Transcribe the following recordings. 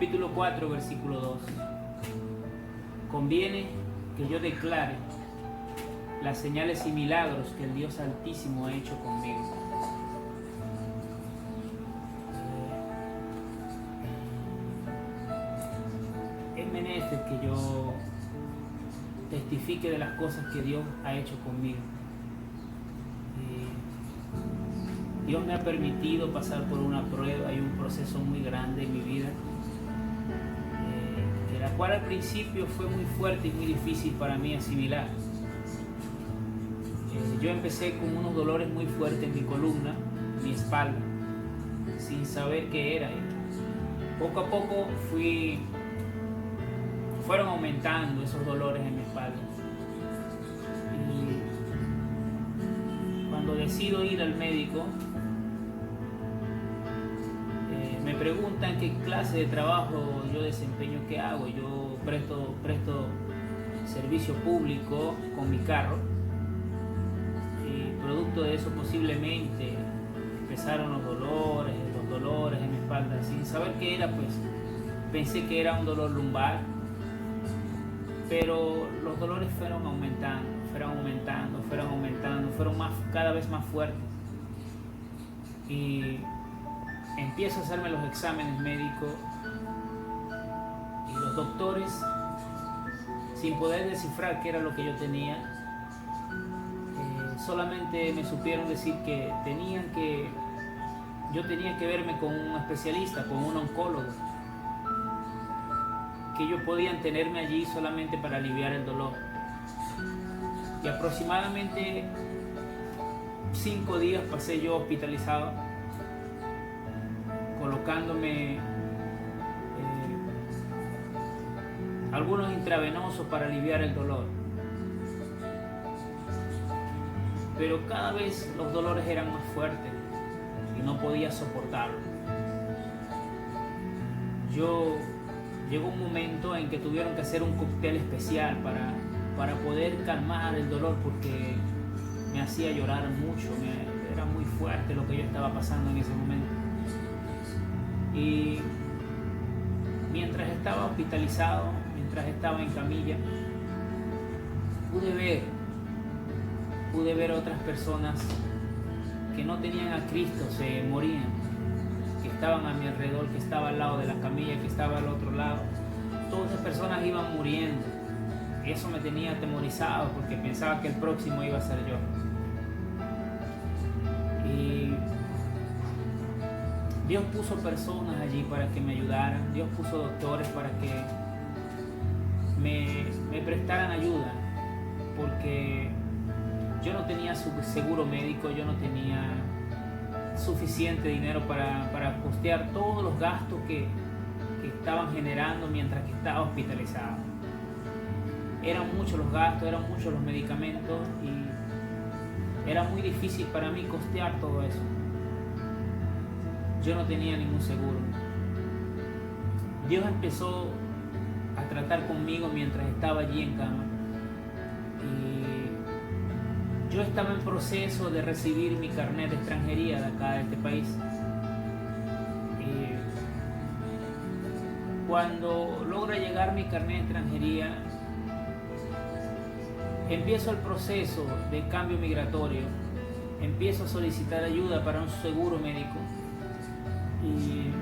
capítulo 4, versículo 2. Conviene que yo declare las señales y milagros que el Dios Altísimo ha hecho conmigo. Es menester que yo testifique de las cosas que Dios ha hecho conmigo. Dios me ha permitido pasar por una prueba y un proceso muy grande en mi vida, la cual al principio fue muy fuerte y muy difícil para mí asimilar. Yo empecé con unos dolores muy fuertes en mi columna, en mi espalda, sin saber qué era. Poco a poco fueron aumentando esos dolores en mi espalda. Y cuando decido ir al médico, me preguntan qué clase de trabajo yo desempeño, qué hago. Yo presto servicio público con mi carro, y producto de eso posiblemente empezaron los dolores en mi espalda. Sin saber qué era, pues pensé que era un dolor lumbar, pero los dolores fueron aumentando, fueron cada vez más fuertes. Y empiezo a hacerme los exámenes médicos y los doctores, sin poder descifrar qué era lo que yo tenía, solamente me supieron decir que yo tenía que verme con un especialista, con un oncólogo, que ellos podían tenerme allí solamente para aliviar el dolor. Y aproximadamente 5 días pasé yo hospitalizado, colocándome algunos intravenosos para aliviar el dolor. Pero cada vez los dolores eran más fuertes y no podía soportarlo. Llegó un momento en que tuvieron que hacer un cóctel especial para poder calmar el dolor, porque me hacía llorar mucho, era muy fuerte lo que yo estaba pasando en ese momento. Y mientras estaba hospitalizado, mientras estaba en camilla, pude ver otras personas que no tenían a Cristo, se morían, que estaban a mi alrededor, que estaba al lado de la camilla, que estaba al otro lado. Todas esas personas iban muriendo. Y eso me tenía atemorizado, porque pensaba que el próximo iba a ser yo. Y Dios puso personas allí para que me ayudaran. Dios puso doctores para que me prestaran ayuda, porque yo no tenía seguro médico, yo no tenía suficiente dinero para costear todos los gastos que estaban generando mientras que estaba hospitalizado. Eran muchos los gastos, eran muchos los medicamentos, y era muy difícil para mí costear todo eso. Yo no tenía ningún seguro. Dios empezó a tratar conmigo mientras estaba allí en cama, y yo estaba en proceso de recibir mi carnet de extranjería de acá, de este país. Cuando logra llegar mi carnet de extranjería, empiezo el proceso de cambio migratorio, empiezo a solicitar ayuda para un seguro médico, y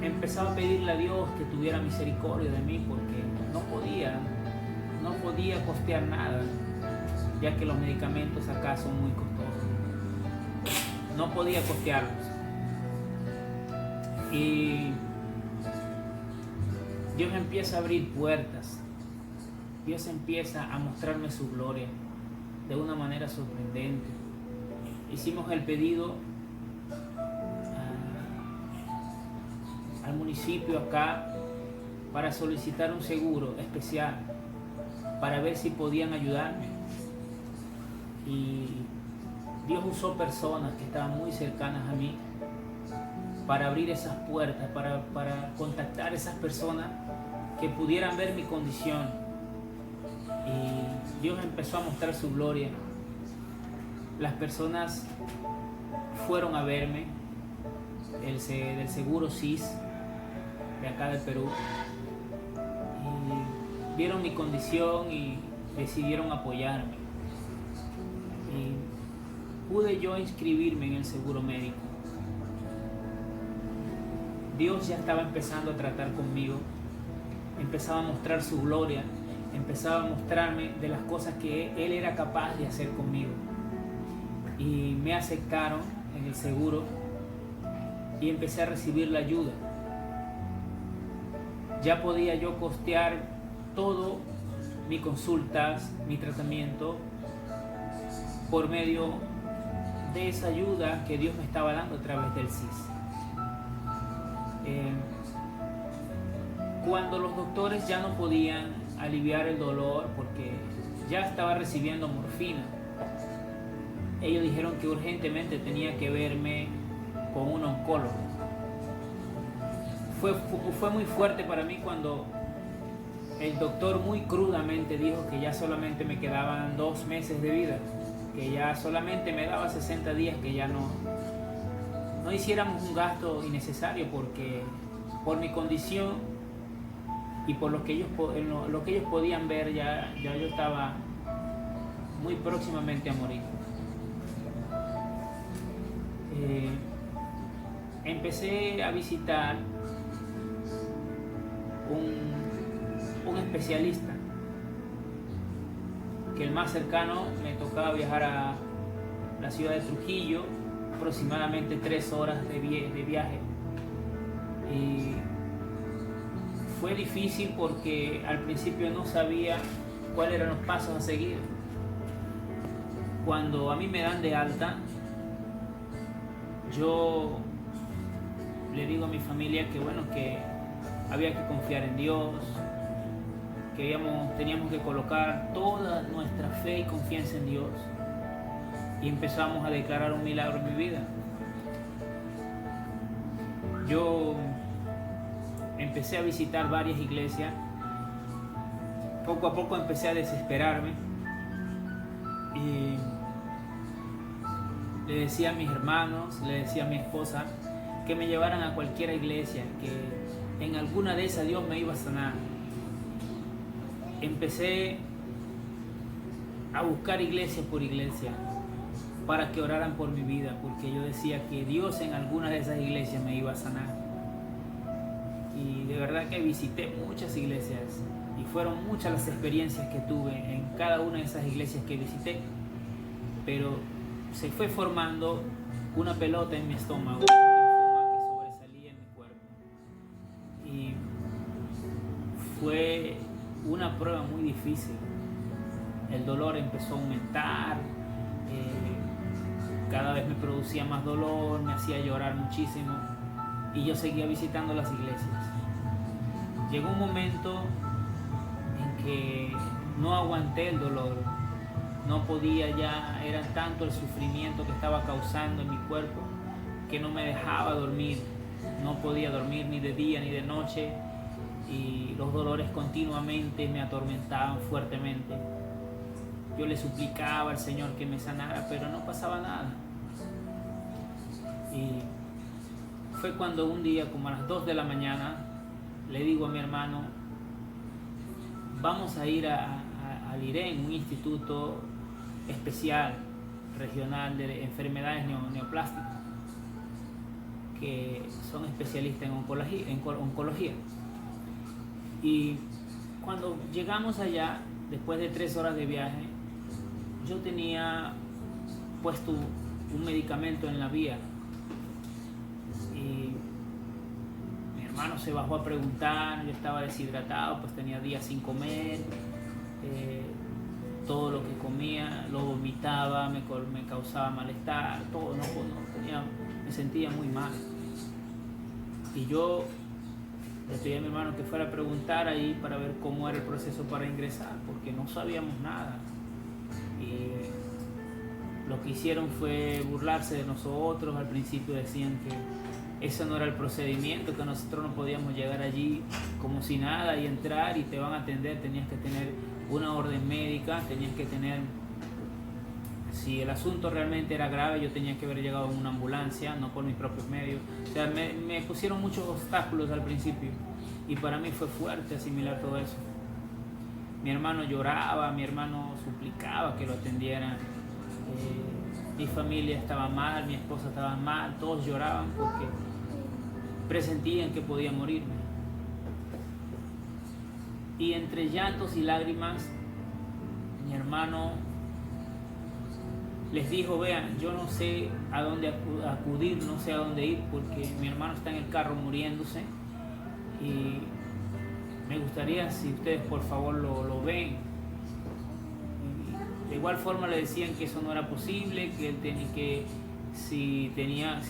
empezaba a pedirle a Dios que tuviera misericordia de mí, porque no podía costear nada, ya que los medicamentos acá son muy costosos. No podía costearlos. Y Dios empieza a abrir puertas. Dios empieza a mostrarme su gloria de una manera sorprendente. Hicimos el pedido al municipio acá para solicitar un seguro especial, para ver si podían ayudarme. Y Dios usó personas que estaban muy cercanas a mí para abrir esas puertas, para contactar a esas personas que pudieran ver mi condición. Y Dios empezó a mostrar su gloria. Las personas fueron a verme, del seguro SIS, de acá del Perú, y vieron mi condición y decidieron apoyarme. Y pude yo inscribirme en el seguro médico. Dios ya estaba empezando a tratar conmigo, empezaba a mostrar su gloria, empezaba a mostrarme de las cosas que Él era capaz de hacer conmigo. Y me aceptaron en el seguro y empecé a recibir la ayuda. Ya podía yo costear todo, mis consultas, mi tratamiento, por medio de esa ayuda que Dios me estaba dando a través del CIS. Cuando los doctores ya no podían aliviar el dolor porque ya estaba recibiendo morfina, ellos dijeron que urgentemente tenía que verme con un oncólogo. Fue muy fuerte para mí cuando el doctor muy crudamente dijo que ya solamente me quedaban 2 meses de vida, que ya solamente me daba 60 días, que ya no hiciéramos un gasto innecesario, porque por mi condición y por lo que ellos podían ver, ya yo estaba muy próximamente a morir. Empecé a visitar un especialista, que el más cercano me tocaba viajar a la ciudad de Trujillo, aproximadamente 3 horas de viaje. Y fue difícil porque al principio no sabía cuáles eran los pasos a seguir. Cuando a mí me dan de alta, yo le digo a mi familia que bueno, que había que confiar en Dios, que teníamos que colocar toda nuestra fe y confianza en Dios, y empezamos a declarar un milagro en mi vida. Yo empecé a visitar varias iglesias, poco a poco empecé a desesperarme y le decía a mis hermanos, le decía a mi esposa que me llevaran a cualquier iglesia, que en alguna de esas Dios me iba a sanar. Empecé a buscar iglesia por iglesia para que oraran por mi vida, porque yo decía que Dios en alguna de esas iglesias me iba a sanar. Y de verdad que visité muchas iglesias y fueron muchas las experiencias que tuve en cada una de esas iglesias que visité, pero se fue formando una pelota en mi estómago, un linfoma que sobresalía en mi cuerpo, y fue una prueba muy difícil. El dolor empezó a aumentar, cada vez me producía más dolor, me hacía llorar muchísimo, y yo seguía visitando las iglesias. Llegó un momento en que no aguanté el dolor, no podía ya, era tanto el sufrimiento que estaba causando en mi cuerpo que no me dejaba dormir, no podía dormir ni de día ni de noche, y los dolores continuamente me atormentaban fuertemente. Yo le suplicaba al Señor que me sanara, pero no pasaba nada. Y fue cuando un día, como a las 2 de la mañana, le digo a mi hermano: vamos a ir al IREN, un instituto especial regional de enfermedades neoplásticas, que son especialistas en oncología. Y cuando llegamos allá, después de 3 horas de viaje, yo tenía puesto un medicamento en la vía, y mi hermano se bajó a preguntar. Yo estaba deshidratado, pues tenía días sin comer, todo lo que comía lo vomitaba, me causaba malestar, todo, me sentía muy mal. Y yo le pedí a mi hermano que fuera a preguntar ahí para ver cómo era el proceso para ingresar, porque no sabíamos nada. Y lo que hicieron fue burlarse de nosotros. Al principio decían que eso no era el procedimiento, que nosotros no podíamos llegar allí como si nada y entrar y te van a atender. Tenías que tener una orden médica, tenías que tener Si el asunto realmente era grave, yo tenía que haber llegado en una ambulancia, no por mis propios medios. O sea, me pusieron muchos obstáculos al principio y para mí fue fuerte asimilar todo eso. Mi hermano lloraba, mi hermano suplicaba que lo atendieran. Mi familia estaba mal, mi esposa estaba mal, todos lloraban porque presentían que podía morirme. Y entre llantos y lágrimas, mi hermano les dijo: vean, yo no sé a dónde acudir, no sé a dónde ir, porque mi hermano está en el carro muriéndose y me gustaría si ustedes por favor lo ven. Y de igual forma le decían que eso no era posible, que él tenía que, si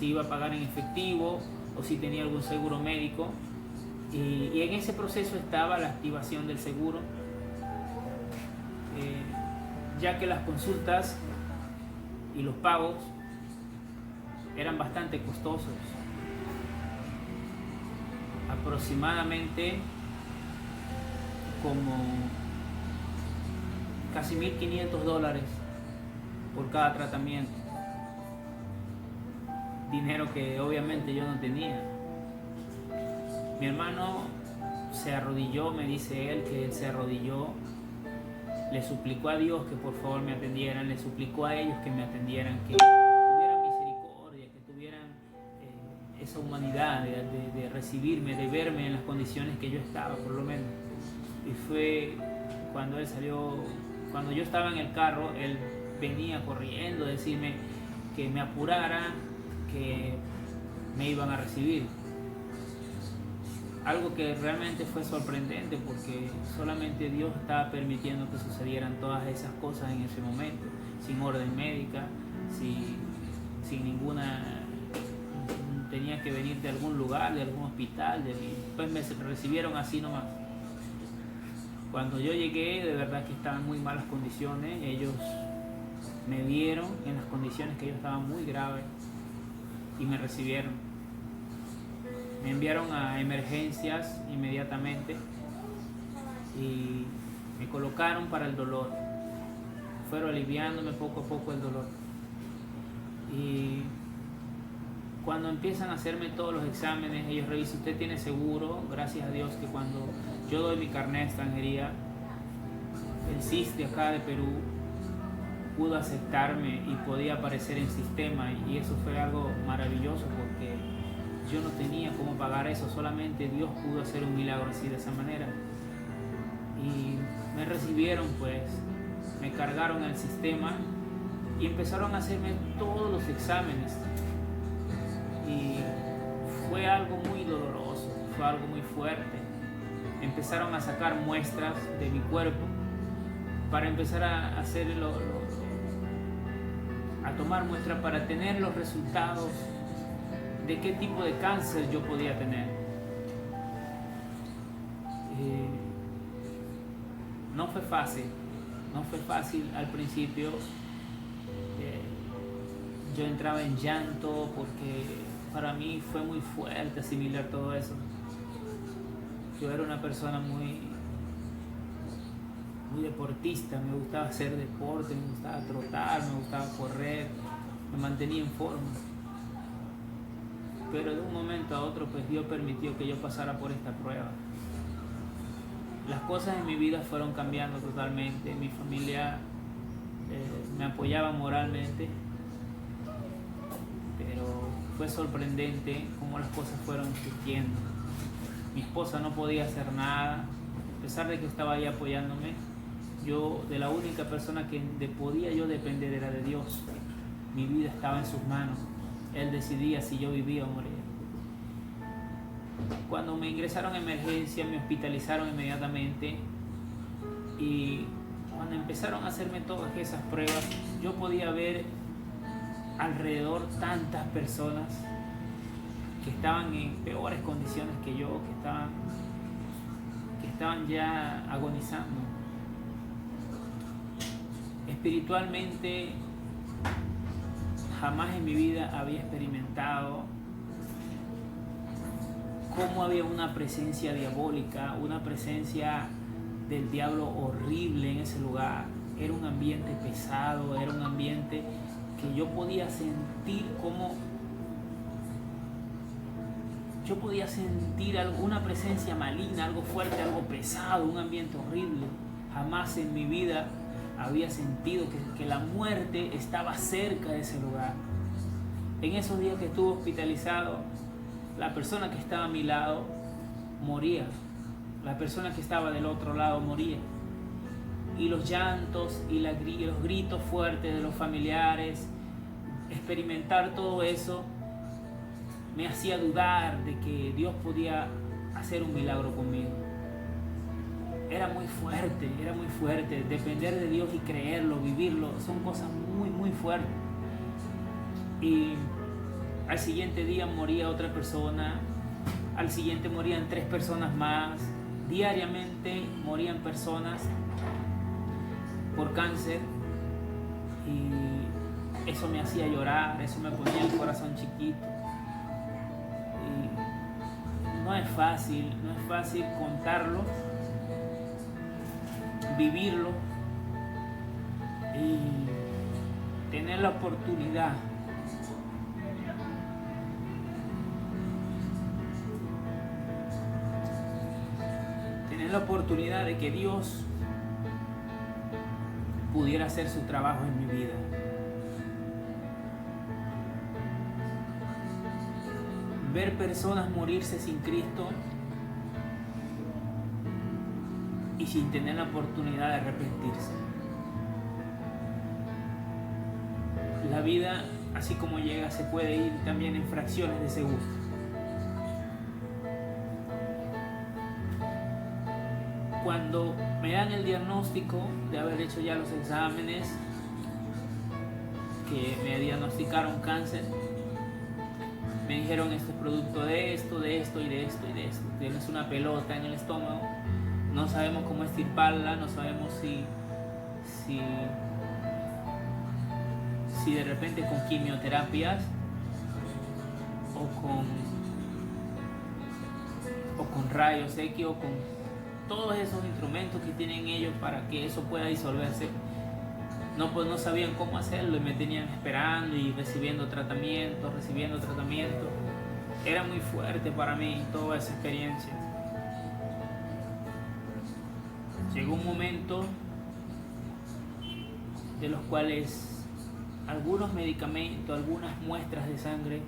iba a pagar en efectivo o si tenía algún seguro médico. Y en ese proceso estaba la activación del seguro, ya que las consultas y los pagos eran bastante costosos, aproximadamente como casi $1,500 por cada tratamiento, dinero que obviamente yo no tenía. Mi hermano se arrodilló, me dice él que él se arrodilló, le suplicó a Dios que por favor me atendieran, le suplicó a ellos que me atendieran, que tuvieran misericordia, que tuvieran esa humanidad de recibirme, de verme en las condiciones que yo estaba, por lo menos. Y fue cuando él salió, cuando yo estaba en el carro, él venía corriendo a decirme que me apurara, que me iban a recibir. Algo que realmente fue sorprendente porque solamente Dios estaba permitiendo que sucedieran todas esas cosas en ese momento, sin orden médica, sin ninguna, tenía que venir de algún lugar, de algún hospital, pues me recibieron así nomás. Cuando yo llegué, de verdad que estaba en muy malas condiciones, ellos me vieron en las condiciones que yo estaba muy graves y me recibieron. Me enviaron a emergencias inmediatamente y me colocaron para el dolor. Fueron aliviándome poco a poco el dolor. Y cuando empiezan a hacerme todos los exámenes, ellos revisan: usted tiene seguro. Gracias a Dios que cuando yo doy mi carnet de extranjería, el CIS de acá de Perú pudo aceptarme y podía aparecer en sistema, y eso fue algo maravilloso porque yo no tenía cómo pagar eso, solamente Dios pudo hacer un milagro así, de esa manera. Y me recibieron, pues, me cargaron al sistema y empezaron a hacerme todos los exámenes. Y fue algo muy doloroso, fue algo muy fuerte. Empezaron a sacar muestras de mi cuerpo para empezar a hacerlo, a tomar muestras para tener los resultados de qué tipo de cáncer yo podía tener. No fue fácil al principio. Yo entraba en llanto porque para mí fue muy fuerte asimilar todo eso. Yo era una persona muy deportista, me gustaba hacer deporte, me gustaba trotar, me gustaba correr, me mantenía en forma. Pero de un momento a otro, pues Dios permitió que yo pasara por esta prueba. Las cosas en mi vida fueron cambiando totalmente. Mi familia me apoyaba moralmente, pero fue sorprendente cómo las cosas fueron surgiendo. Mi esposa no podía hacer nada, a pesar de que estaba ahí apoyándome. Yo, de la única persona que podía yo depender era de Dios. Mi vida estaba en sus manos. Él decidía si yo vivía o moría. Cuando me ingresaron a emergencia, me hospitalizaron inmediatamente, y cuando empezaron a hacerme todas esas pruebas, yo podía ver alrededor tantas personas que estaban en peores condiciones que yo, que estaban ya agonizando. Espiritualmente, jamás en mi vida había experimentado cómo había una presencia diabólica, una presencia del diablo horrible en ese lugar. era un ambiente pesado, era un ambiente que yo podía sentir como... Yo podía sentir una presencia maligna, algo fuerte, algo pesado, un ambiente horrible. Jamás en mi vida había sentido que la muerte estaba cerca de ese lugar. En esos días que estuve hospitalizado, la persona que estaba a mi lado moría. La persona que estaba del otro lado moría. Y los llantos y los gritos fuertes de los familiares, experimentar todo eso, me hacía dudar de que Dios podía hacer un milagro conmigo. Era muy fuerte. Depender de Dios y creerlo, vivirlo, son cosas muy fuertes. Y al siguiente día moría otra persona, al siguiente morían 3 personas más. Diariamente morían personas por cáncer y eso me hacía llorar, eso me ponía el corazón chiquito. Y no es fácil contarlo, vivirlo y tener la oportunidad de que Dios pudiera hacer su trabajo en mi vida. Ver personas morirse sin Cristo y sin tener la oportunidad de arrepentirse. La vida, así como llega, se puede ir también en fracciones de segundo. Cuando me dan el diagnóstico de haber hecho ya los exámenes, que me diagnosticaron cáncer, me dijeron esto es producto de esto y de esto. Tienes una pelota en el estómago, no sabemos cómo extirparla, no sabemos si de repente con quimioterapias o con rayos X o con todos esos instrumentos que tienen ellos para que eso pueda disolverse. No sabían cómo hacerlo y me tenían esperando y recibiendo tratamiento. Era muy fuerte para mí toda esa experiencia. Llegó un momento de los cuales algunos medicamentos, algunas muestras de sangre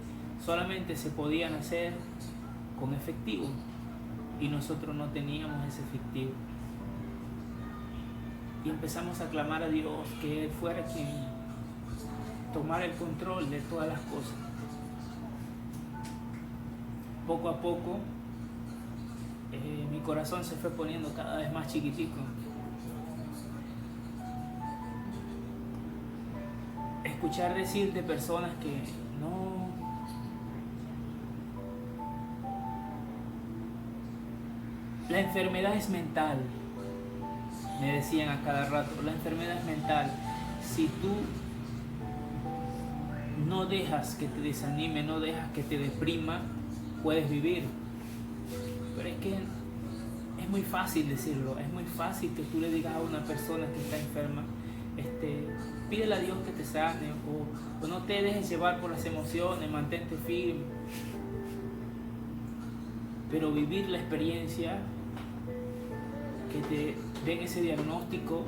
solamente se podían hacer con efectivo y nosotros no teníamos ese efectivo. Y empezamos a clamar a Dios que Él fuera quien tomara el control de todas las cosas. Poco a poco mi corazón se fue poniendo cada vez más chiquitico. Escuchar decir de personas que no, la enfermedad es mental, me decían a cada rato, la enfermedad es mental. Si tú no dejas que te desanime, no dejas que te deprima, puedes vivir. Pero es que es muy fácil decirlo, es muy fácil que tú le digas a una persona que está enferma, pídele a Dios que te sane, o no te dejes llevar por las emociones, mantente firme. Pero vivir la experiencia, que te den ese diagnóstico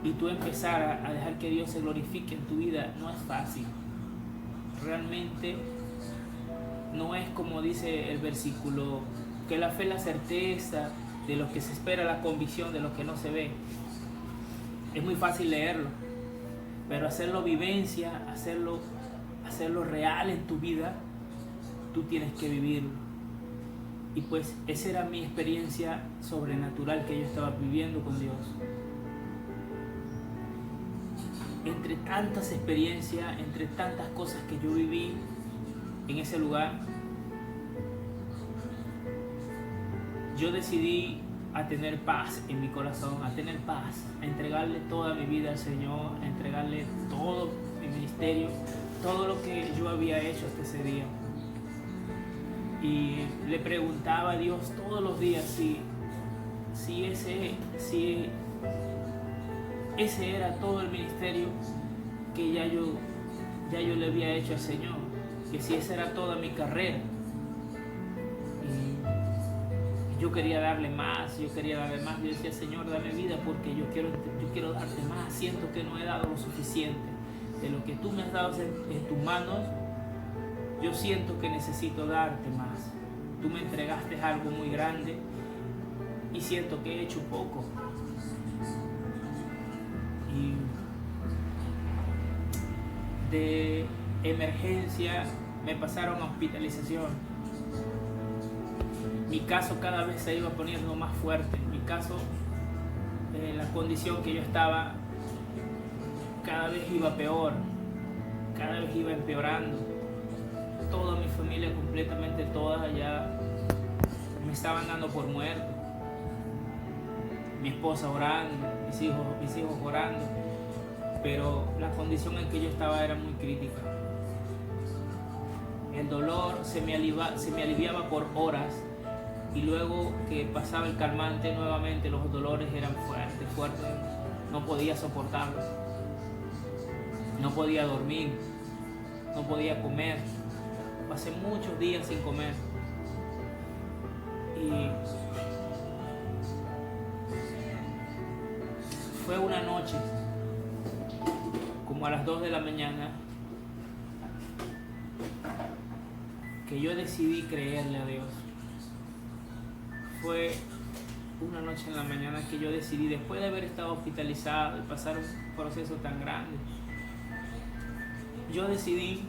y tú empezar a dejar que Dios se glorifique en tu vida, no es fácil. Realmente no es como dice el versículo, que la fe es la certeza de lo que se espera, la convicción de lo que no se ve. Es muy fácil leerlo, pero hacerlo vivencia, hacerlo real en tu vida, tú tienes que vivirlo. Y pues esa era mi experiencia sobrenatural que yo estaba viviendo con Dios. Entre tantas experiencias, entre tantas cosas que yo viví en ese lugar, yo decidí a tener paz en mi corazón, a tener paz, a entregarle toda mi vida al Señor, a entregarle todo mi ministerio, todo lo que yo había hecho hasta ese día. Y le preguntaba a Dios todos los días si Ese era todo el ministerio que ya yo le había hecho al Señor, que si esa era toda mi carrera. Y yo quería darle más, yo decía, Señor, dame vida porque yo quiero darte más. Siento que no he dado lo suficiente. De lo que tú me has dado en tus manos, yo siento que necesito darte más. Tú me entregaste algo muy grande y siento que he hecho poco. Y de emergencia me pasaron a hospitalización. Mi caso cada vez se iba poniendo más fuerte. Mi caso, la condición que yo estaba, cada vez iba peor, cada vez iba empeorando. Toda mi familia, completamente toda, ya me estaban dando por muerto. Mi esposa orando, mis hijos orando, pero la condición en que yo estaba era muy crítica. El dolor se me aliviaba por horas, y luego que pasaba el calmante nuevamente los dolores eran fuertes, no podía soportarlos, no podía dormir, no podía comer. Pasé muchos días sin comer y fue una noche como a las 2 de la mañana que yo decidí creerle a Dios. Fue una noche en la mañana que yo decidí, después de haber estado hospitalizado y pasar un proceso tan grande, yo decidí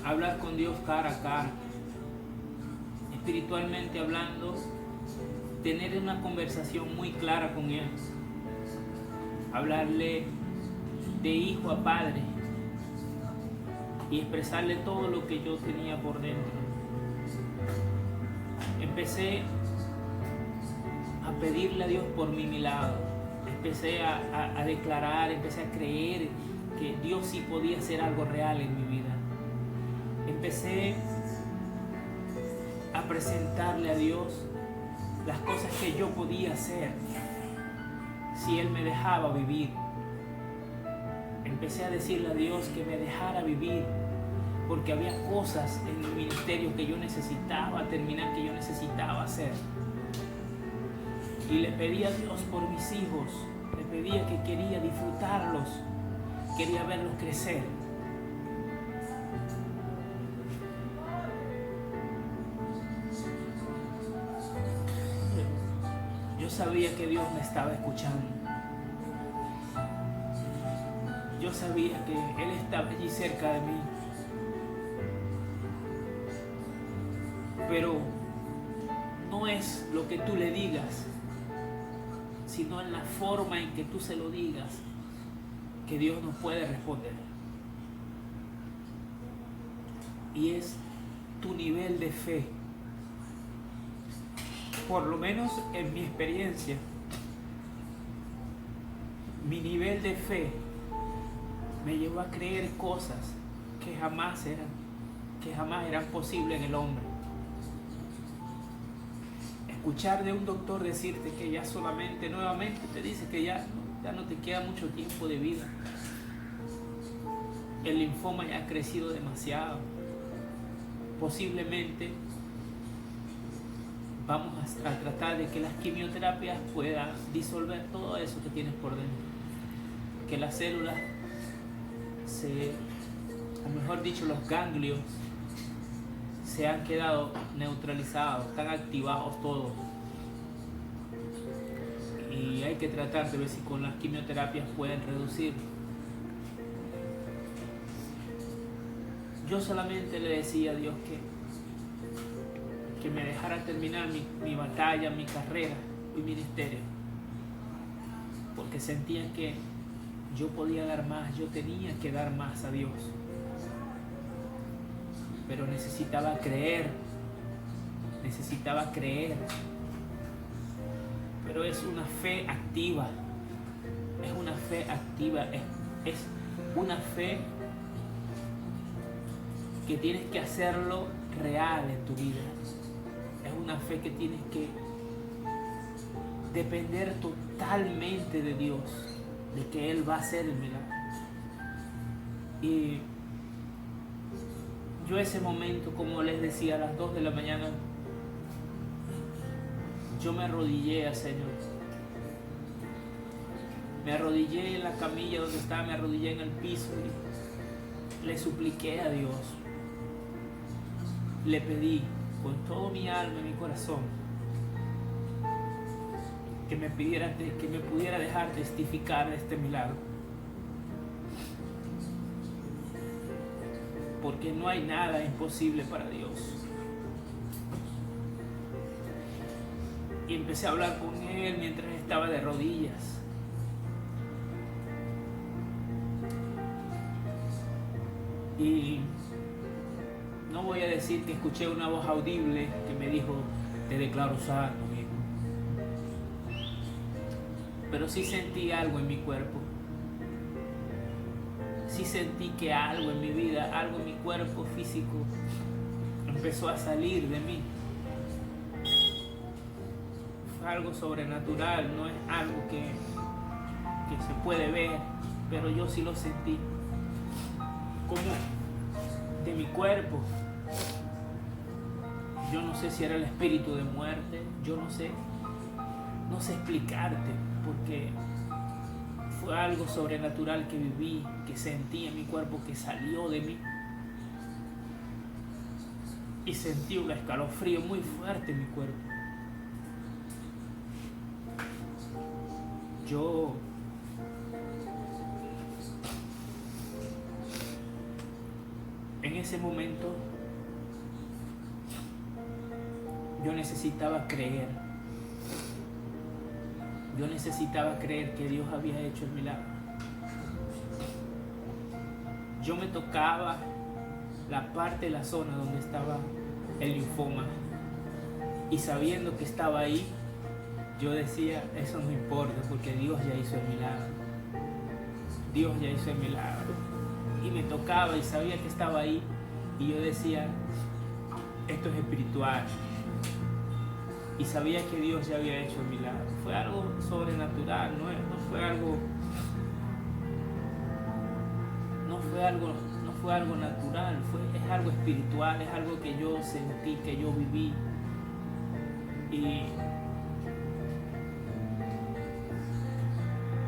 hablar con Dios cara a cara, espiritualmente hablando, tener una conversación muy clara con Él, hablarle de hijo a padre y expresarle todo lo que yo tenía por dentro. Empecé a pedirle a Dios por mi milagro, empecé a declarar, empecé a creer que Dios sí podía hacer algo real en mi vida. Empecé a presentarle a Dios las cosas que yo podía hacer si Él me dejaba vivir. Empecé a decirle a Dios que me dejara vivir, porque había cosas en mi ministerio que yo necesitaba terminar, que yo necesitaba hacer. Y le pedí a Dios por mis hijos, le pedía que quería disfrutarlos, quería verlos crecer. Yo sabía que Dios me estaba escuchando. Yo sabía que Él estaba allí cerca de mí. Pero no es lo que tú le digas, sino en la forma en que tú se lo digas, que Dios nos puede responder. Y es tu nivel de fe. Por lo menos en mi experiencia, mi nivel de fe me llevó a creer cosas que jamás eran posibles en el hombre. Escuchar de un doctor decirte que ya solamente, nuevamente te dice que ya no te queda mucho tiempo de vida. El linfoma ya ha crecido demasiado. Posiblemente vamos a tratar de que las quimioterapias puedan disolver todo eso que tienes por dentro. Que las células mejor dicho, los ganglios se han quedado neutralizados, están activados todos. Y hay que tratar de ver si con las quimioterapias pueden reducir. Yo solamente le decía a Dios que me dejara terminar mi batalla, mi carrera, mi ministerio. Porque sentía que yo podía dar más, yo tenía que dar más a Dios. Pero necesitaba creer. Pero es una fe activa. Es una fe activa. Es una fe que tienes que hacerlo real en tu vida. Es una fe que tienes depender totalmente de Dios, de que Él va a hacer el milagro. Y yo ese momento, como les decía, a las 2 de la mañana, yo me arrodillé al Señor. Me arrodillé en la camilla donde estaba, me arrodillé en el piso y le supliqué a Dios. Le pedí con todo mi alma y mi corazón que me pudiera dejar testificar de este milagro. Porque no hay nada imposible para Dios. Y empecé a hablar con Él mientras estaba de rodillas. Y no voy a decir que escuché una voz audible que me dijo: te declaro sano, hijo. Pero sí sentí algo en mi cuerpo. Sí sentí que algo en mi vida, algo en mi cuerpo físico empezó a salir de mí. Fue algo sobrenatural, no es algo que se puede ver, pero yo sí lo sentí. Como de mi cuerpo. Yo no sé si era el espíritu de muerte, yo no sé explicarte, porque fue algo sobrenatural que viví, que sentí en mi cuerpo, que salió de mí. Y sentí un escalofrío muy fuerte en mi cuerpo. Yo en ese momento yo necesitaba creer. Yo necesitaba creer que Dios había hecho el milagro. Yo me tocaba la parte de la zona donde estaba el linfoma y sabiendo que estaba ahí, yo decía: eso no importa, porque Dios ya hizo el milagro. Dios ya hizo el milagro. Y me tocaba y sabía que estaba ahí, y yo decía: esto es espiritual. Y sabía que Dios ya había hecho el milagro. Fue algo sobrenatural, no fue algo natural, es algo espiritual, es algo que yo sentí, que yo viví. Y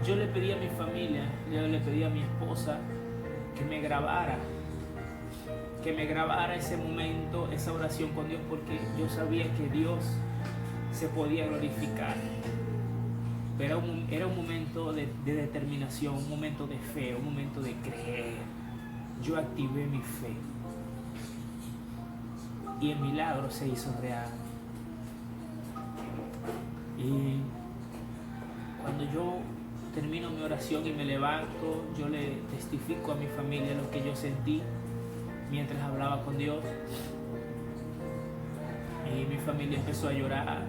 yo le pedí a mi familia, yo le pedí a mi esposa que me grabara ese momento, esa oración con Dios, porque yo sabía que Dios se podía glorificar. Pero era un momento de determinación, un momento de fe, un momento de creer. Yo activé mi fe y el milagro se hizo real. Y cuando yo termino mi oración y me levanto, yo le testifico a mi familia lo que yo sentí mientras hablaba con Dios. Y mi familia empezó a llorar.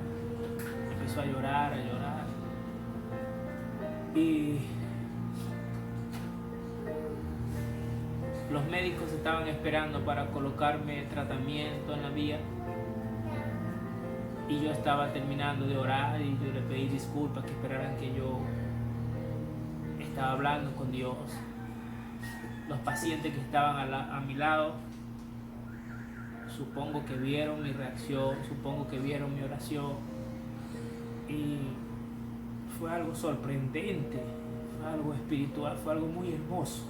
Y los médicos estaban esperando para colocarme tratamiento en la vía. Y yo estaba terminando de orar y yo le pedí disculpas, que esperaran que yo estaba hablando con Dios. Los pacientes que estaban a mi lado, supongo que vieron mi reacción, supongo que vieron mi oración. Y fue algo sorprendente, fue algo espiritual, fue algo muy hermoso.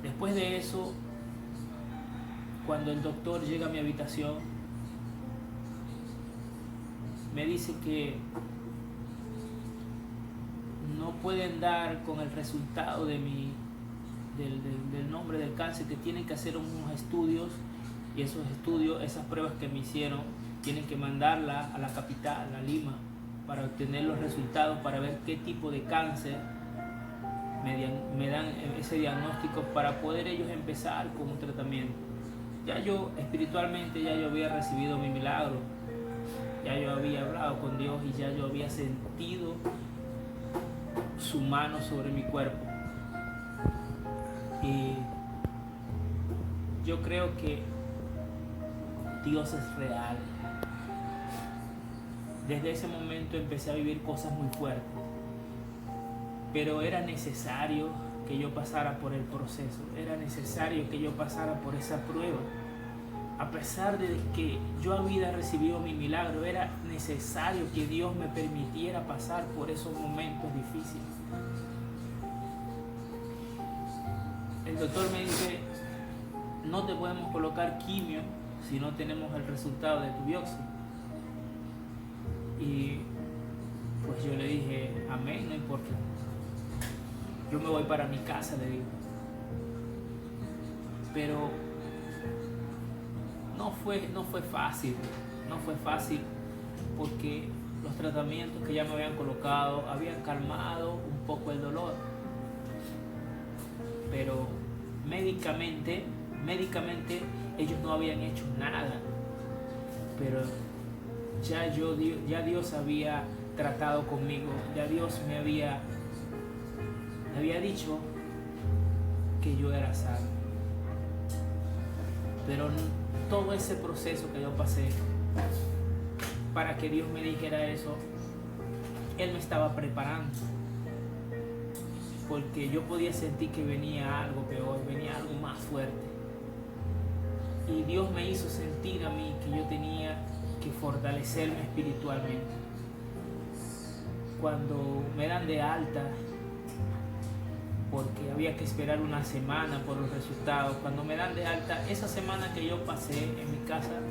Después de eso, cuando el doctor llega a mi habitación, me dice que no pueden dar con el resultado del nombre del cáncer, que tienen que hacer unos estudios, y esos estudios, esas pruebas que me hicieron, tienen que mandarla a la capital, a Lima, para obtener los resultados, para ver qué tipo de cáncer me dan ese diagnóstico, para poder ellos empezar con un tratamiento. Ya yo espiritualmente, ya yo había recibido mi milagro, ya yo había hablado con Dios y ya yo había sentido su mano sobre mi cuerpo. Y yo creo que Dios es real. desde ese momento empecé a vivir cosas muy fuertes. Pero era necesario que yo pasara por el proceso, era necesario que yo pasara por esa prueba. A pesar de que yo había recibido mi milagro, era necesario que Dios me permitiera pasar por esos momentos difíciles. El doctor me dice, no te podemos colocar quimio si no tenemos el resultado de tu biopsia. Y pues yo le dije, amén, no importa. Yo me voy para mi casa, le digo. Pero no fue fácil porque los tratamientos que ya me habían colocado habían calmado un poco el dolor. Pero médicamente ellos no habían hecho nada. Pero ya Dios había tratado conmigo, ya Dios me había dicho que yo era sano. Pero todo ese proceso que yo pasé para que Dios me dijera eso, Él me estaba preparando, porque yo podía sentir que venía algo peor, venía algo más fuerte. Y Dios me hizo sentir a mí que yo tenía que fortalecerme espiritualmente. Cuando me dan de alta, porque había que esperar una semana por los resultados, cuando me dan de alta, esa semana que yo pasé en mi casa,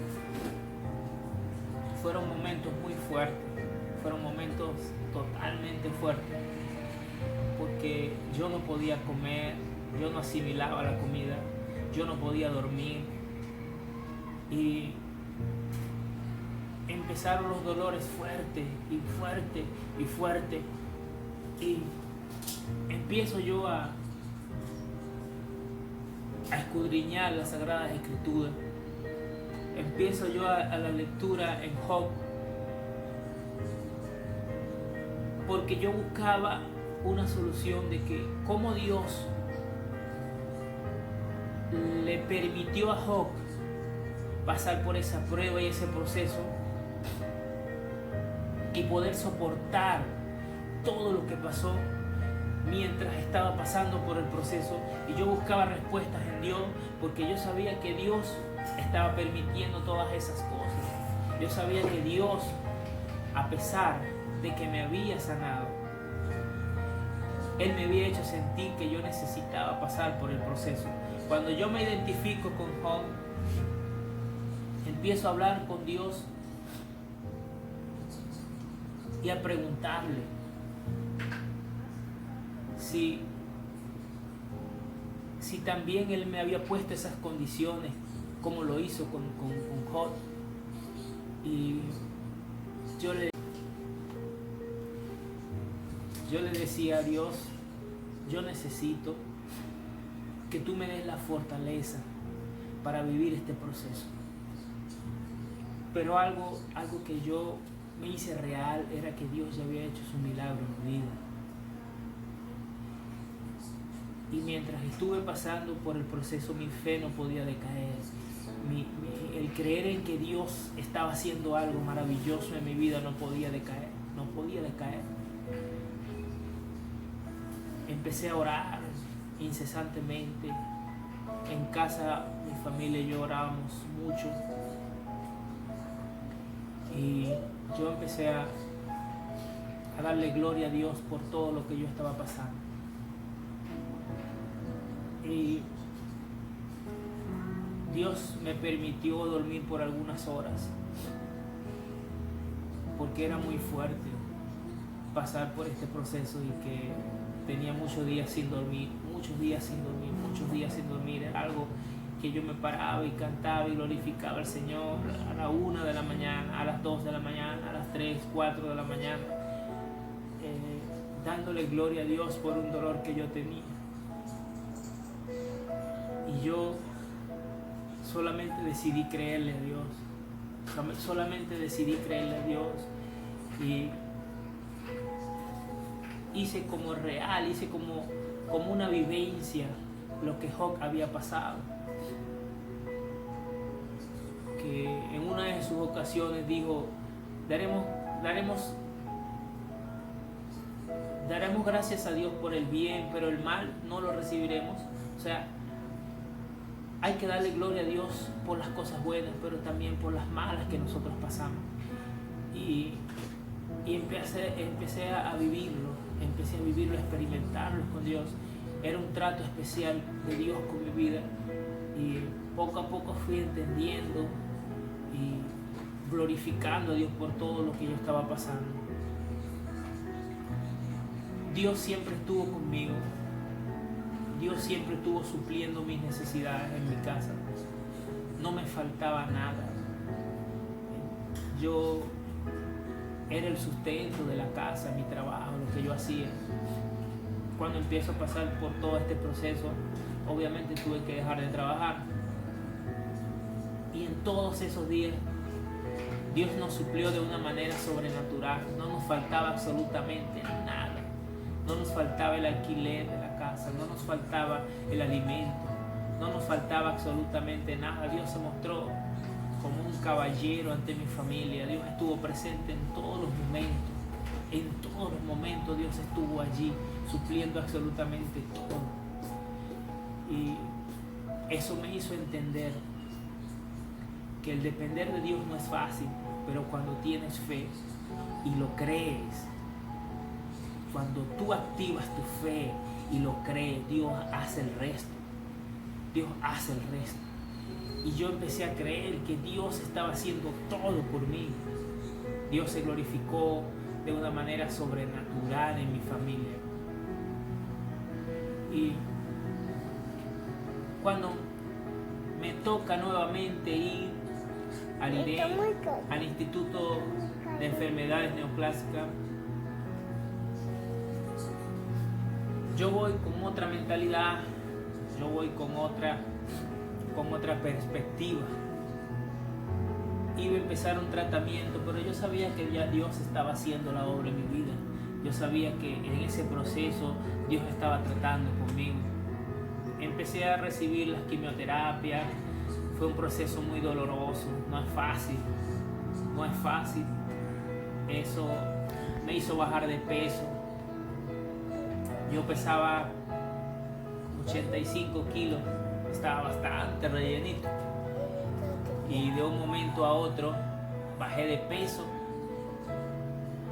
fueron momentos muy fuertes, fueron momentos totalmente fuertes, porque yo no podía comer, yo no asimilaba la comida, yo no podía dormir, y empezaron los dolores fuertes y fuertes y fuertes, y empiezo yo a escudriñar las Sagradas Escrituras, empiezo yo a la lectura en Job, porque yo buscaba una solución de que cómo Dios le permitió a Job pasar por esa prueba y ese proceso y poder soportar todo lo que pasó mientras estaba pasando por el proceso. Y yo buscaba respuestas en Dios, porque yo sabía que Dios estaba permitiendo todas esas cosas. Yo sabía que Dios, a pesar de que me había sanado, Él me había hecho sentir que yo necesitaba pasar por el proceso. Cuando yo me identifico con Job, empiezo a hablar con Dios y a preguntarle si también Él me había puesto esas condiciones como lo hizo con Job. Y yo le decía a Dios, yo necesito que tú me des la fortaleza para vivir este proceso. Pero algo que yo me hice real era que Dios ya había hecho su milagro en mi vida. Y mientras estuve pasando por el proceso, mi fe no podía decaer. El creer en que Dios estaba haciendo algo maravilloso en mi vida no podía decaer. Empecé a orar incesantemente. En casa, mi familia y yo orábamos mucho. Y yo empecé a darle gloria a Dios por todo lo que yo estaba pasando. Y Dios me permitió dormir por algunas horas, porque era muy fuerte pasar por este proceso y que tenía muchos días sin dormir. Era algo que yo me paraba y cantaba y glorificaba al Señor a la 1 de la mañana, a las 2 de la mañana, a las 3, 4 de la mañana, dándole gloria a Dios por un dolor que yo tenía. Y yo solamente decidí creerle a Dios. Y hice como real, hice como una vivencia lo que Job había pasado. Que en una de sus ocasiones dijo, daremos gracias a Dios por el bien, pero el mal no lo recibiremos. O sea, hay que darle gloria a Dios por las cosas buenas, pero también por las malas que nosotros pasamos. Y empecé a vivirlo, a experimentarlo con Dios. Era un trato especial de Dios con mi vida, y poco a poco fui entendiendo y glorificando a Dios por todo lo que yo estaba pasando. Dios siempre estuvo conmigo. Dios siempre estuvo supliendo mis necesidades en mi casa. No me faltaba nada. Yo era el sustento de la casa, mi trabajo, lo que yo hacía. Cuando empiezo a pasar por todo este proceso, obviamente tuve que dejar de trabajar. Y en todos esos días, Dios nos suplió de una manera sobrenatural. No nos faltaba absolutamente nada. No nos faltaba el alquiler de la casa, no nos faltaba el alimento, no nos faltaba absolutamente nada. Dios se mostró como un caballero ante mi familia. Dios estuvo presente en todos los momentos. En todos los momentos Dios estuvo allí, supliendo absolutamente todo. Y eso me hizo entender que el depender de Dios no es fácil, pero cuando tienes fe y lo crees, cuando tú activas tu fe y lo crees, Dios hace el resto. Dios hace el resto. Y yo empecé a creer que Dios estaba haciendo todo por mí. Dios se glorificó de una manera sobrenatural en mi familia. Y cuando me toca nuevamente ir al INEI, al Instituto de Enfermedades Neoplásicas, yo voy con otra mentalidad, yo voy con otra perspectiva. Iba a empezar un tratamiento, pero yo sabía que ya Dios estaba haciendo la obra en mi vida. Yo sabía que en ese proceso Dios estaba tratando conmigo. Empecé a recibir las quimioterapias. Fue un proceso muy doloroso, no es fácil. Eso me hizo bajar de peso. Yo pesaba 85 kilos, estaba bastante rellenito. Y de un momento a otro bajé de peso.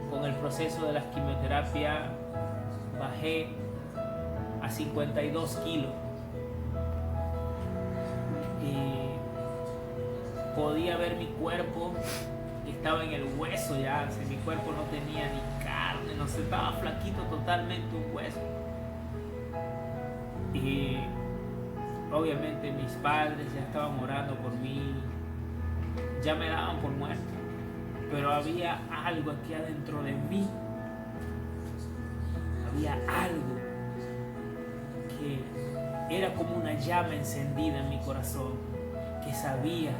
Con el proceso de las quimioterapias bajé a 52 kilos. Y podía ver mi cuerpo que estaba en el hueso ya. O sea, mi cuerpo no tenía ni carne, no sé, estaba flaquito totalmente, un hueso. Y obviamente mis padres ya estaban orando por mí, ya me daban por muerto, pero había algo aquí adentro de mí, había algo que era como una llama encendida en mi corazón, que sabía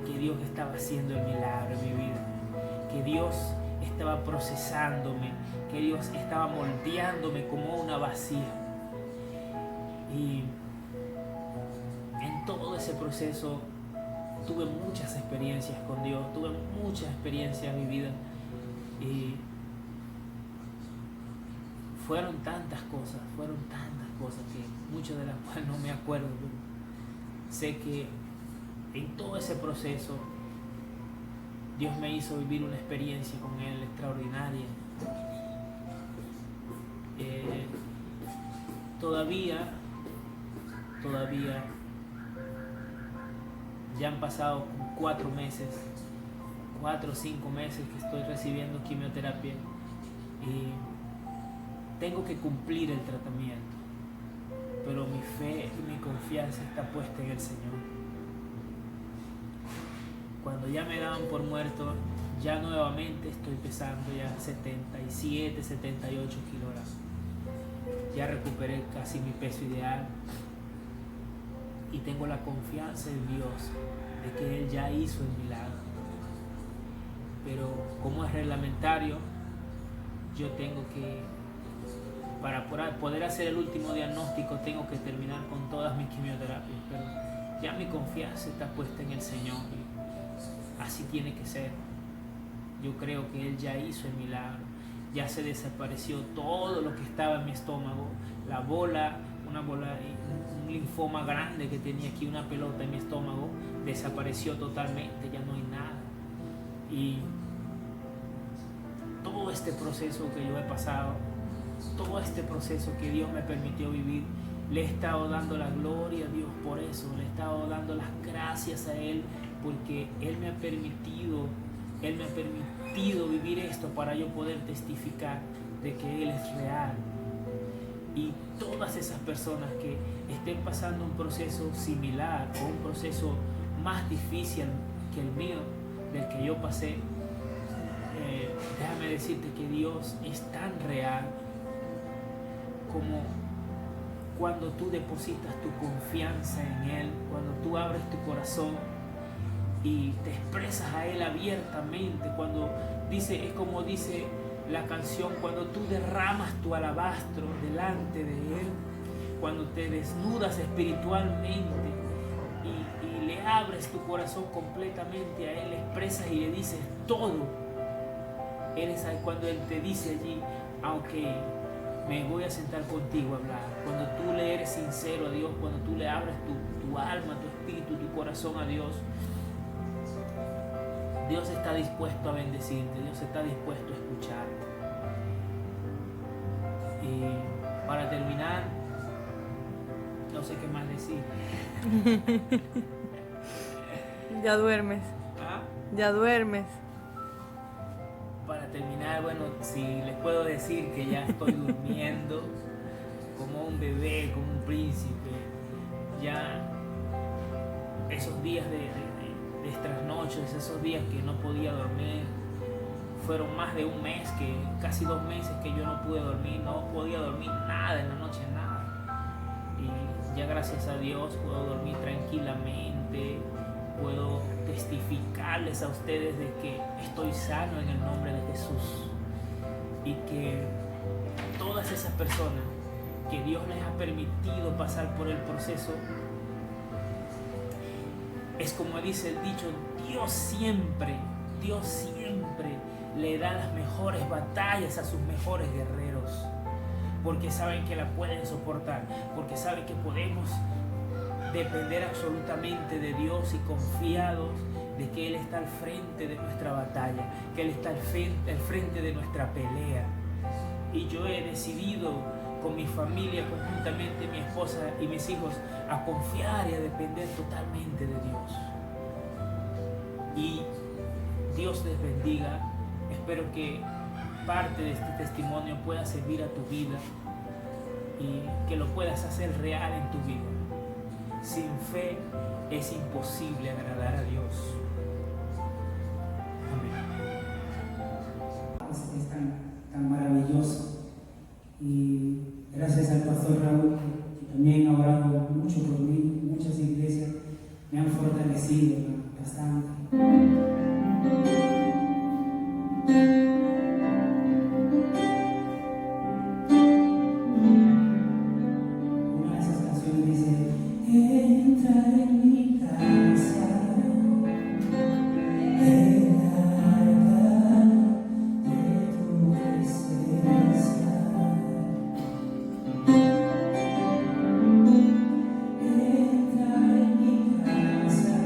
que Dios estaba haciendo el milagro en mi vida, que Dios estaba procesándome, que Dios estaba moldeándome como una vasija. Y en todo ese proceso tuve muchas experiencias con Dios, tuve muchas experiencias en mi vida, y fueron tantas cosas que muchas de las cuales no me acuerdo, pero sé que en todo ese proceso Dios me hizo vivir una experiencia con Él extraordinaria. Todavía ya han pasado 4 o 5 meses que estoy recibiendo quimioterapia y tengo que cumplir el tratamiento, pero mi fe y mi confianza está puesta en el Señor. Cuando ya me daban por muerto, ya nuevamente estoy pesando ya 77, 78 kilogramos. Ya recuperé casi mi peso ideal y tengo la confianza en Dios de que Él ya hizo el milagro. Pero como es reglamentario, yo tengo que, para poder hacer el último diagnóstico, tengo que terminar con todas mis quimioterapias. Pero ya mi confianza está puesta en el Señor y así tiene que ser. yo creo que Él ya hizo el milagro. Ya se desapareció todo lo que estaba en mi estómago, la bola, un linfoma grande que tenía aquí, una pelota en mi estómago, desapareció totalmente, ya no hay nada. Y todo este proceso que yo he pasado, todo este proceso que Dios me permitió vivir, le he estado dando la gloria a Dios por eso, le he estado dando las gracias a Él, porque Él me ha permitido vivir esto para yo poder testificar de que Él es real. Y todas esas personas que estén pasando un proceso similar o un proceso más difícil que el mío, del que yo pasé, déjame decirte que Dios es tan real como cuando tú depositas tu confianza en Él, cuando tú abres tu corazón y te expresas a Él abiertamente, cuando es como dice la canción, cuando tú derramas tu alabastro delante de Él, cuando te desnudas espiritualmente y le abres tu corazón completamente a Él, le expresas y le dices todo. Eres ahí cuando Él te dice allí, aunque me voy a sentar contigo a hablar. Cuando tú le eres sincero a Dios, cuando tú le abres tu alma, tu espíritu, tu corazón a Dios, Dios está dispuesto a bendecirte, Dios está dispuesto a escucharte. Y para terminar, no sé qué más decir. Ya duermes. ¿Ah? Ya duermes. Para terminar, bueno, si les puedo decir que ya estoy durmiendo como un bebé, como un príncipe. Ya esos días de trasnochos, esos días que no podía dormir, fueron más de un mes, casi 2 meses que yo no pude dormir, no podía dormir nada en la noche, nada. Y ya gracias a Dios puedo dormir tranquilamente, puedo testificarles a ustedes de que estoy sano en el nombre de Jesús, y que todas esas personas que Dios les ha permitido pasar por el proceso, es como dice el dicho, Dios siempre le da las mejores batallas a sus mejores guerreros, porque saben que la pueden soportar, porque saben que podemos depender absolutamente de Dios y confiados de que Él está al frente de nuestra batalla, que Él está al frente de nuestra pelea. Y yo he decidido con mi familia, conjuntamente mi esposa y mis hijos, a confiar y a depender totalmente de Dios. Y Dios les bendiga. Espero que parte de este testimonio pueda servir a tu vida y que lo puedas hacer real en tu vida. Sin fe es imposible agradar a Dios. Amén. Es tan maravilloso. Y gracias al pastor Raúl, que también ha orado mucho por mí. Muchas iglesias me han fortalecido bastante. Una de esas canciones dice: entra en mi casa, en la de tu presencia. Entra en mi casa.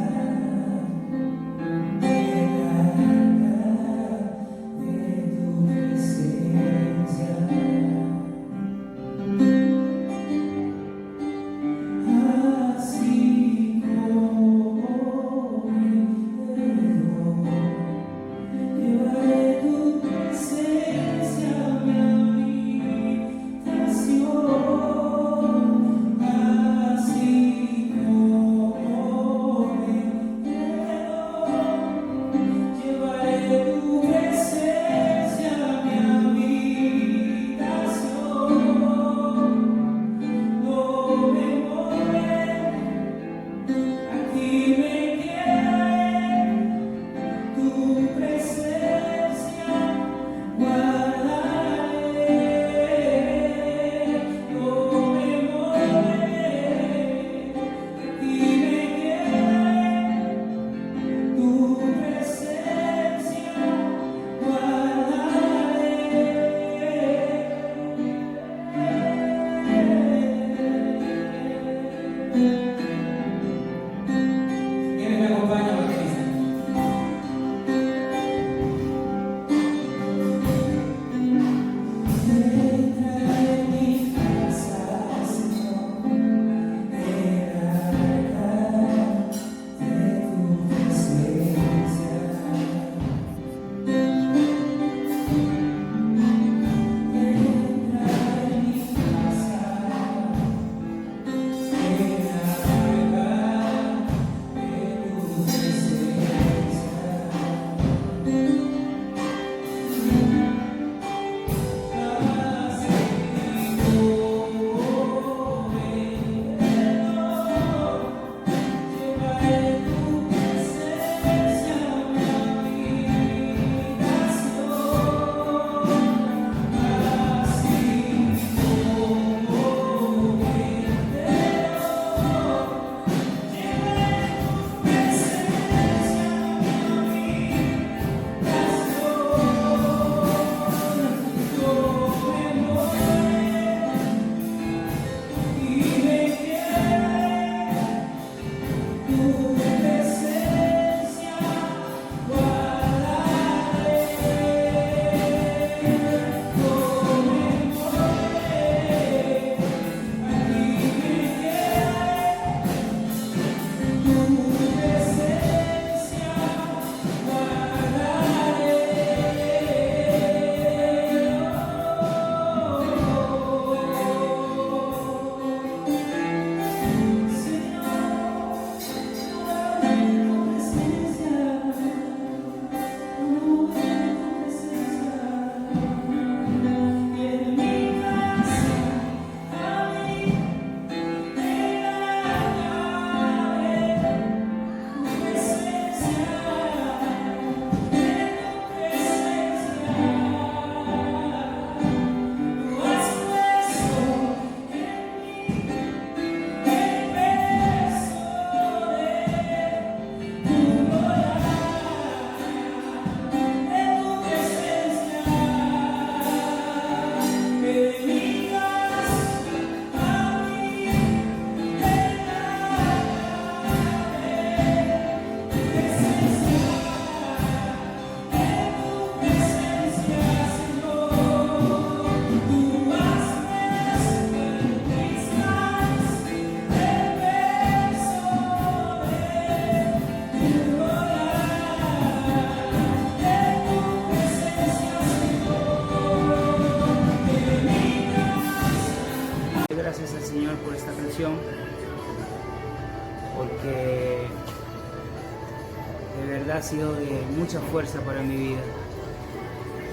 de verdad ha sido de mucha fuerza para mi vida.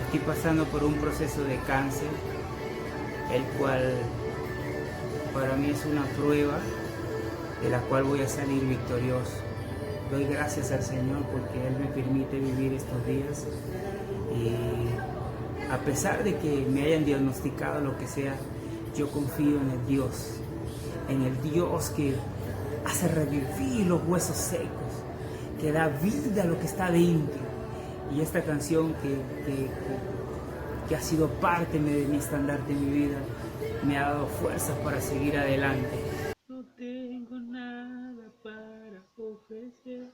Estoy pasando por un proceso de cáncer, el cual para mí es una prueba de la cual voy a salir victorioso. Doy gracias al Señor porque Él me permite vivir estos días y a pesar de que me hayan diagnosticado lo que sea, yo confío en el Dios que hace revivir los huesos secos, que da vida a lo que está dentro. Y esta canción que ha sido parte de mi estandarte en mi vida, me ha dado fuerzas para seguir adelante. No tengo nada para ofrecer,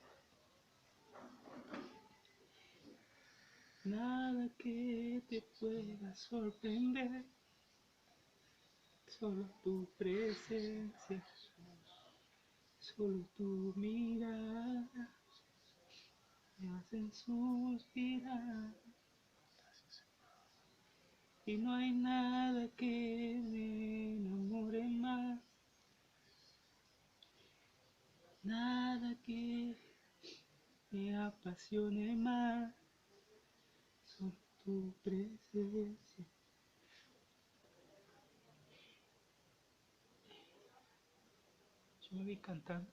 nada que te pueda sorprender, solo tu presencia, solo tu mirada me hacen suspirar. Y no hay nada que me enamore más, nada que me apasione más, solo tu presencia. Yo me vi cantando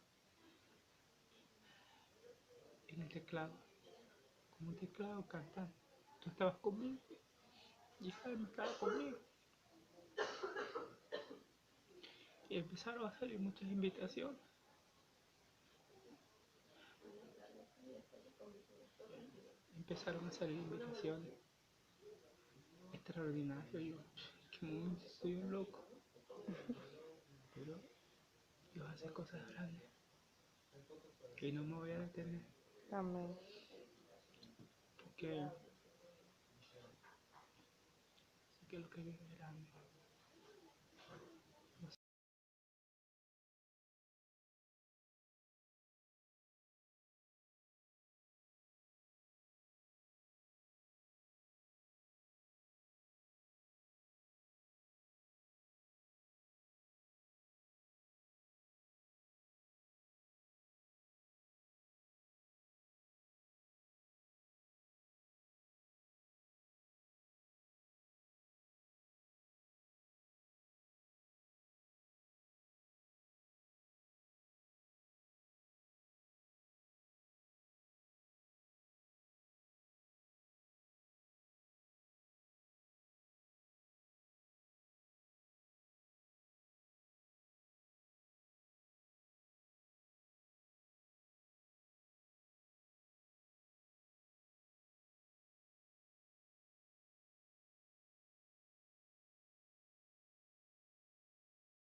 en el teclado, con un teclado cantando. Tú estabas conmigo y Isabel no estaba conmigo. Y empezaron a salir muchas invitaciones. Empezaron a salir invitaciones extraordinarias. Y yo, qué momento, soy un loco. Pero Dios hace cosas grandes que no me voy a detener. Amén. Porque sé que lo que viene es grande.